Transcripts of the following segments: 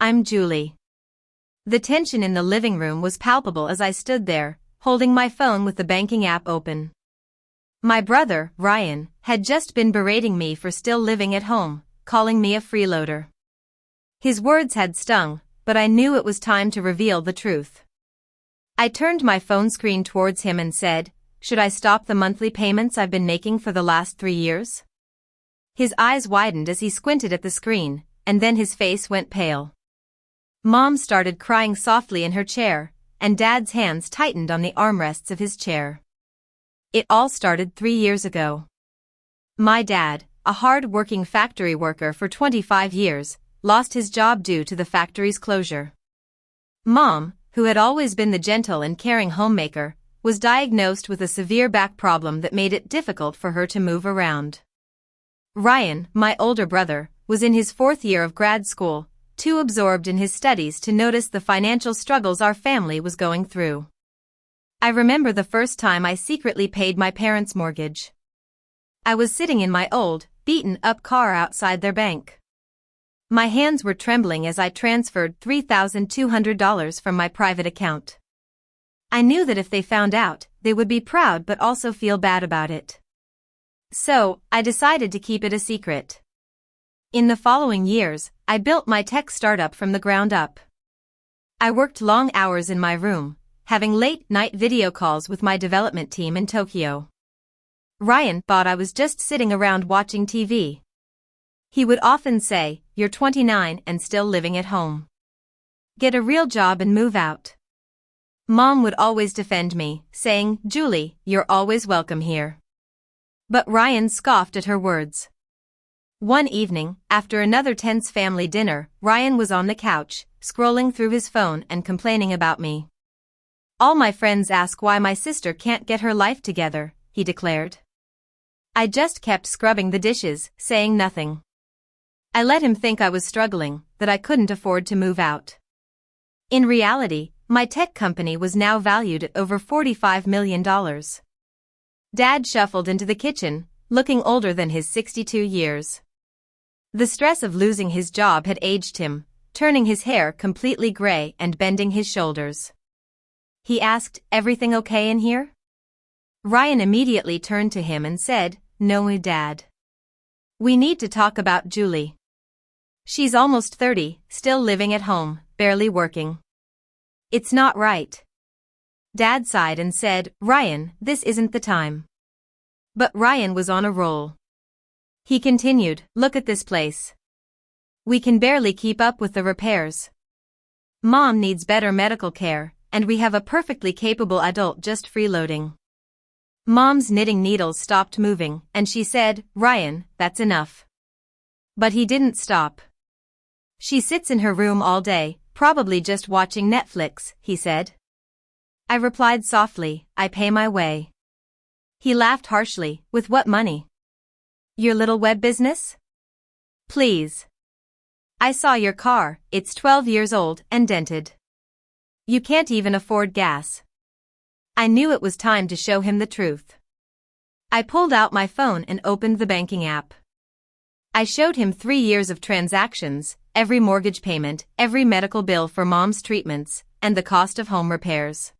I'm Julie. The tension in the living room was palpable as I stood there, holding my phone with the banking app open. My brother, Ryan, had just been berating me for still living at home, calling me a freeloader. His words had stung, but I knew it was time to reveal the truth. I turned my phone screen towards him and said, "Should I stop the monthly payments I've been making for the last 3 years?" His eyes widened as he squinted at the screen, and then his face went pale. Mom started crying softly in her chair, and Dad's hands tightened on the armrests of his chair. It all started 3 years ago. My dad, a hard-working factory worker for 25 years, lost his job due to the factory's closure. Mom, who had always been the gentle and caring homemaker, was diagnosed with a severe back problem that made it difficult for her to move around. Ryan, my older brother, was in his 4th year of grad school, too absorbed in his studies to notice the financial struggles our family was going through. I remember the first time I secretly paid my parents' mortgage. I was sitting in my old, beaten-up car outside their bank. My hands were trembling as I transferred $3,200 from my private account. I knew that if they found out, they would be proud but also feel bad about it. So, I decided to keep it a secret. In the following years, I built my tech startup from the ground up. I worked long hours in my room, having late-night video calls with my development team in Tokyo. Ryan thought I was just sitting around watching TV. He would often say, "You're 29 and still living at home. Get a real job and move out." Mom would always defend me, saying, "Julie, you're always welcome here." But Ryan scoffed at her words. One evening, after another tense family dinner, Ryan was on the couch, scrolling through his phone and complaining about me. "All my friends ask why my sister can't get her life together," he declared. I just kept scrubbing the dishes, saying nothing. I let him think I was struggling, that I couldn't afford to move out. In reality, my tech company was now valued at over $45 million. Dad shuffled into the kitchen, looking older than his 62 years. The stress of losing his job had aged him, turning his hair completely gray and bending his shoulders. He asked, "Everything okay in here?" Ryan immediately turned to him and said, "No, Dad. We need to talk about Julie. She's almost 30, still living at home, barely working. It's not right." Dad sighed and said, "Ryan, this isn't the time." But Ryan was on a roll. He continued, "Look at this place. We can barely keep up with the repairs. Mom needs better medical care, and we have a perfectly capable adult just freeloading." Mom's knitting needles stopped moving, and she said, "Ryan, that's enough." But he didn't stop. "She sits in her room all day, probably just watching Netflix," he said. I replied softly, "I pay my way." He laughed harshly, "With what money? Your little web business? Please. I saw your car, it's 12 years old and dented. You can't even afford gas." I knew it was time to show him the truth. I pulled out my phone and opened the banking app. I showed him 3 years of transactions, every mortgage payment, every medical bill for Mom's treatments, and the cost of home repairs.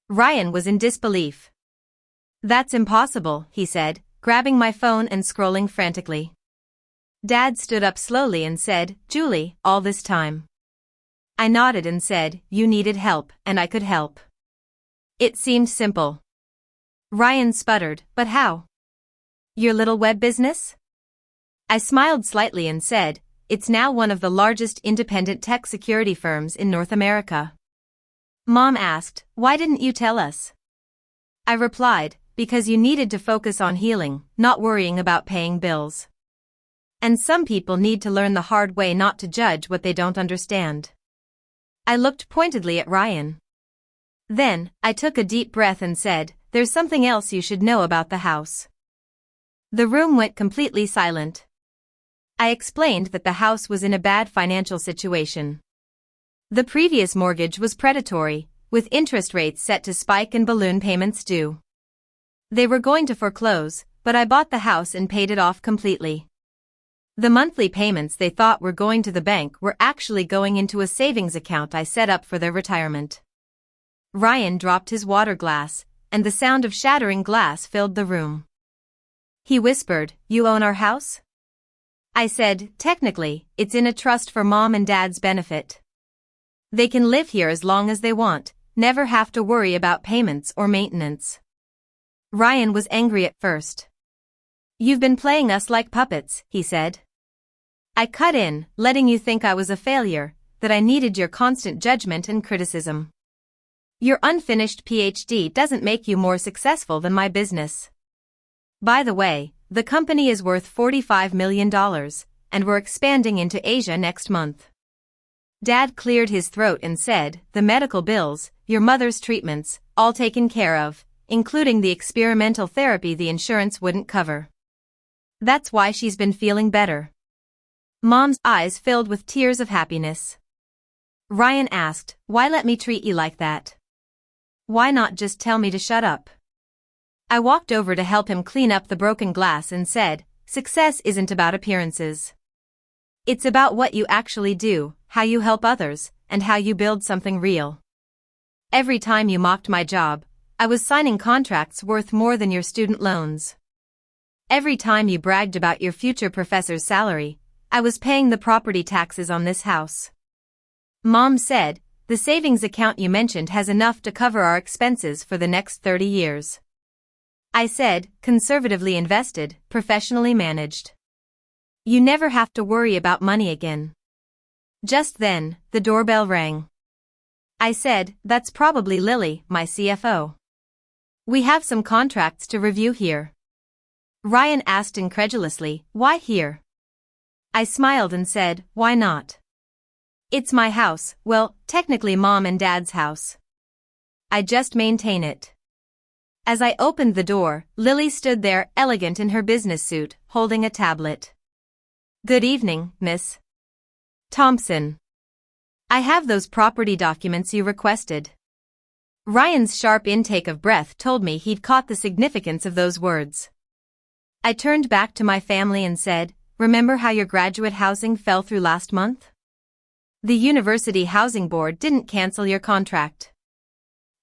Ryan was in disbelief. "That's impossible," he said, grabbing my phone and scrolling frantically. Dad stood up slowly and said, "Julie, all this time." I nodded and said, "You needed help, and I could help." It seemed simple. Ryan sputtered, "But how? Your little web business?" I smiled slightly and said, "It's now one of the largest independent tech security firms in North America." Mom asked, "Why didn't you tell us?" I replied, "Because you needed to focus on healing, not worrying about paying bills. And some people need to learn the hard way not to judge what they don't understand." I looked pointedly at Ryan. Then, I took a deep breath and said, "There's something else you should know about the house." The room went completely silent. I explained that the house was in a bad financial situation. The previous mortgage was predatory, with interest rates set to spike and balloon payments due. They were going to foreclose, but I bought the house and paid it off completely. The monthly payments they thought were going to the bank were actually going into a savings account I set up for their retirement. Ryan dropped his water glass, and the sound of shattering glass filled the room. He whispered, "You own our house?" I said, "Technically, it's in a trust for Mom and Dad's benefit. They can live here as long as they want, never have to worry about payments or maintenance." Ryan was angry at first. "You've been playing us like puppets," he said. I cut in, letting you think I was a failure, that I needed your constant judgment and criticism. Your unfinished PhD doesn't make you more successful than my business. By the way, the company is worth $45 million, and we're expanding into Asia next month. Dad cleared his throat and said, "The medical bills, your mother's treatments, all taken care of, including the experimental therapy the insurance wouldn't cover. That's why she's been feeling better." Mom's eyes filled with tears of happiness. Ryan asked, "Why let me treat you like that? Why not just tell me to shut up?" I walked over to help him clean up the broken glass and said, "Success isn't about appearances. It's about what you actually do, how you help others, and how you build something real. Every time you mocked my job, I was signing contracts worth more than your student loans. Every time you bragged about your future professor's salary, I was paying the property taxes on this house. Mom said, the savings account you mentioned has enough to cover our expenses for the next 30 years. I said, conservatively invested, professionally managed. You never have to worry about money again." Just then, the doorbell rang. I said, "That's probably Lily, my CFO. We have some contracts to review here." Ryan asked incredulously, "Why here?" I smiled and said, "Why not? It's my house, well, technically Mom and Dad's house. I just maintain it." As I opened the door, Lily stood there, elegant in her business suit, holding a tablet. "Good evening, Miss Thompson. I have those property documents you requested." Ryan's sharp intake of breath told me he'd caught the significance of those words. I turned back to my family and said, "Remember how your graduate housing fell through last month? The University Housing Board didn't cancel your contract.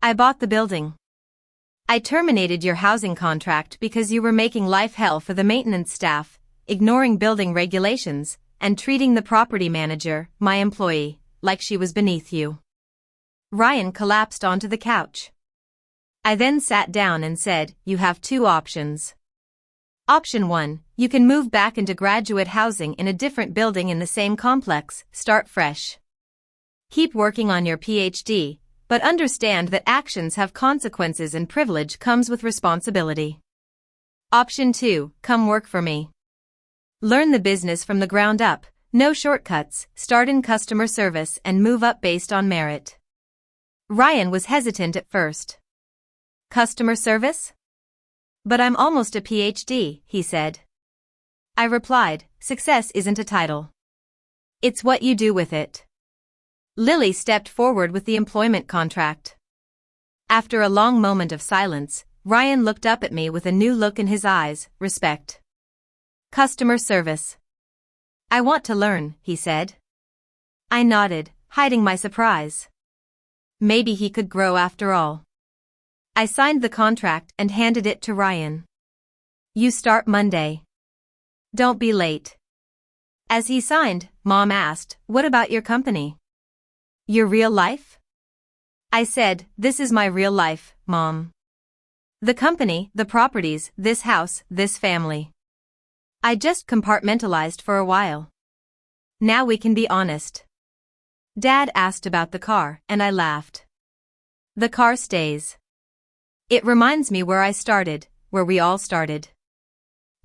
I bought the building. I terminated your housing contract because you were making life hell for the maintenance staff, ignoring building regulations, and treating the property manager, my employee, like she was beneath you." Ryan collapsed onto the couch. I then sat down and said, "You have two options. Option 1, you can move back into graduate housing in a different building in the same complex, start fresh. Keep working on your PhD, but understand that actions have consequences and privilege comes with responsibility. Option 2, come work for me. Learn the business from the ground up, no shortcuts, start in customer service and move up based on merit." Ryan was hesitant at first. "Customer service? But I'm almost a PhD," he said. I replied, "Success isn't a title. It's what you do with it." Lily stepped forward with the employment contract. After a long moment of silence, Ryan looked up at me with a new look in his eyes, respect. "Customer service. I want to learn," he said. I nodded, hiding my surprise. Maybe he could grow after all. I signed the contract and handed it to Ryan. "You start Monday. Don't be late." As he signed, Mom asked, "What about your company? Your real life?" I said, "This is my real life, Mom. The company, the properties, this house, this family. I just compartmentalized for a while. Now we can be honest." Dad asked about the car, and I laughed. "The car stays. It reminds me where I started, where we all started."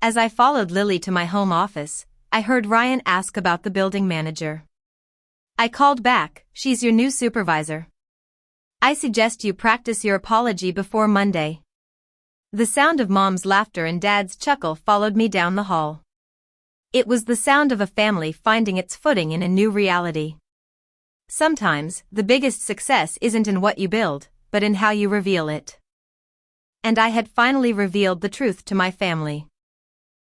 As I followed Lily to my home office, I heard Ryan ask about the building manager. I called back, "She's your new supervisor. I suggest you practice your apology before Monday." The sound of Mom's laughter and Dad's chuckle followed me down the hall. It was the sound of a family finding its footing in a new reality. Sometimes, the biggest success isn't in what you build, but in how you reveal it. And I had finally revealed the truth to my family.